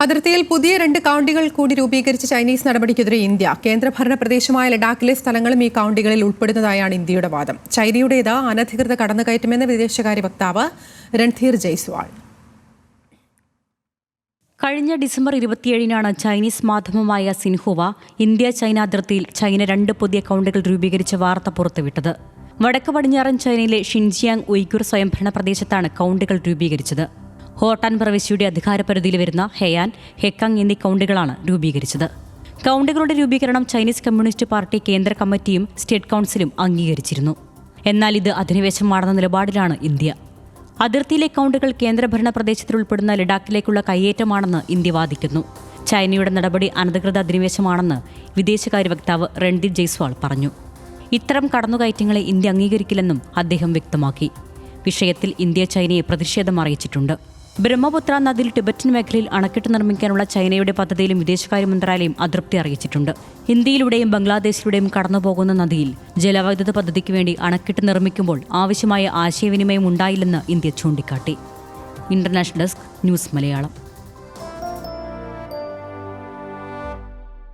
അതിർത്തിയിൽ പുതിയ 2 കൗണ്ടികൾ കൂടി രൂപീകരിച്ച ചൈനീസ് നടപടിക്കെതിരെ ഇന്ത്യ. കേന്ദ്രഭരണ പ്രദേശമായ ലഡാക്കിലെ സ്ഥലങ്ങളും ഈ കൗണ്ടികളിൽ ഉൾപ്പെടുന്നതായാണ് ഇന്ത്യയുടെ വാദം. ചൈനയുടേത് അനധികൃത കടന്നുകയറ്റമെന്ന് വിദേശകാര്യ വക്താവ് രൺധീർ ജയ്സ്വാൾ. കഴിഞ്ഞ ഡിസംബർ 27-നാണ് ചൈനീസ് മാധ്യമമായ സിൻഹുവ ഇന്ത്യ ചൈന അതിർത്തിയിൽ ചൈന 2 പുതിയ കൗണ്ടികൾ രൂപീകരിച്ച വാർത്ത പുറത്തുവിട്ടത്. വടക്ക് പടിഞ്ഞാറൻ ചൈനയിലെ ഷിൻജിയാങ് ഉയ്ഗുർ സ്വയംഭരണ പ്രദേശത്താണ് കൗണ്ടികൾ രൂപീകരിച്ചത്. ഹോട്ടാൻ പ്രവിശ്യയുടെ അധികാരപരിധിയിൽ വരുന്ന ഹെയാൻ, ഹെക്കാങ് എന്നീ കൗണ്ടികളാണ് രൂപീകരിച്ചത്. കൗണ്ടികളുടെ രൂപീകരണം ചൈനീസ് കമ്മ്യൂണിസ്റ്റ് പാർട്ടി കേന്ദ്ര കമ്മിറ്റിയും സ്റ്റേറ്റ് കൗൺസിലും അംഗീകരിച്ചിരുന്നു. എന്നാൽ ഇത് അധിനിവേശമാണെന്ന നിലപാടിലാണ് ഇന്ത്യ. അതിർത്തിയിലെ കൗണ്ടികൾ കേന്ദ്രഭരണ പ്രദേശത്തിൽ ഉൾപ്പെടുന്ന ലഡാക്കിലേക്കുള്ള കയ്യേറ്റമാണെന്ന് ഇന്ത്യ വാദിക്കുന്നു. ചൈനയുടെ നടപടി അനധികൃത അധിനിവേശമാണെന്ന് വിദേശകാര്യ വക്താവ് രൺധീർ ജയ്സ്വാൾ പറഞ്ഞു. ഇത്തരം കടന്നുകയറ്റങ്ങളെ ഇന്ത്യ അംഗീകരിക്കില്ലെന്നും അദ്ദേഹം വ്യക്തമാക്കി. വിഷയത്തിൽ ഇന്ത്യ ചൈനയെ പ്രതിഷേധം അറിയിച്ചിട്ടുണ്ട്. ബ്രഹ്മപുത്ര നദിയിൽ ടിബറ്റൻ മേഖലയിൽ അണക്കെട്ട് നിർമ്മിക്കാനുള്ള ചൈനയുടെ പദ്ധതിയിലും വിദേശകാര്യ മന്ത്രാലയം അതൃപ്തി അറിയിച്ചിട്ടുണ്ട്. ഇന്ത്യയിലൂടെയും ബംഗ്ലാദേശിലൂടെയും കടന്നുപോകുന്ന നദിയിൽ ജലവൈദ്യുത പദ്ധതിക്ക് വേണ്ടി അണക്കെട്ട് നിർമ്മിക്കുമ്പോൾ ആവശ്യമായ ആശയവിനിമയം ഉണ്ടായില്ലെന്ന് ഇന്ത്യ ചൂണ്ടിക്കാട്ടി. International desk, news Malayalam.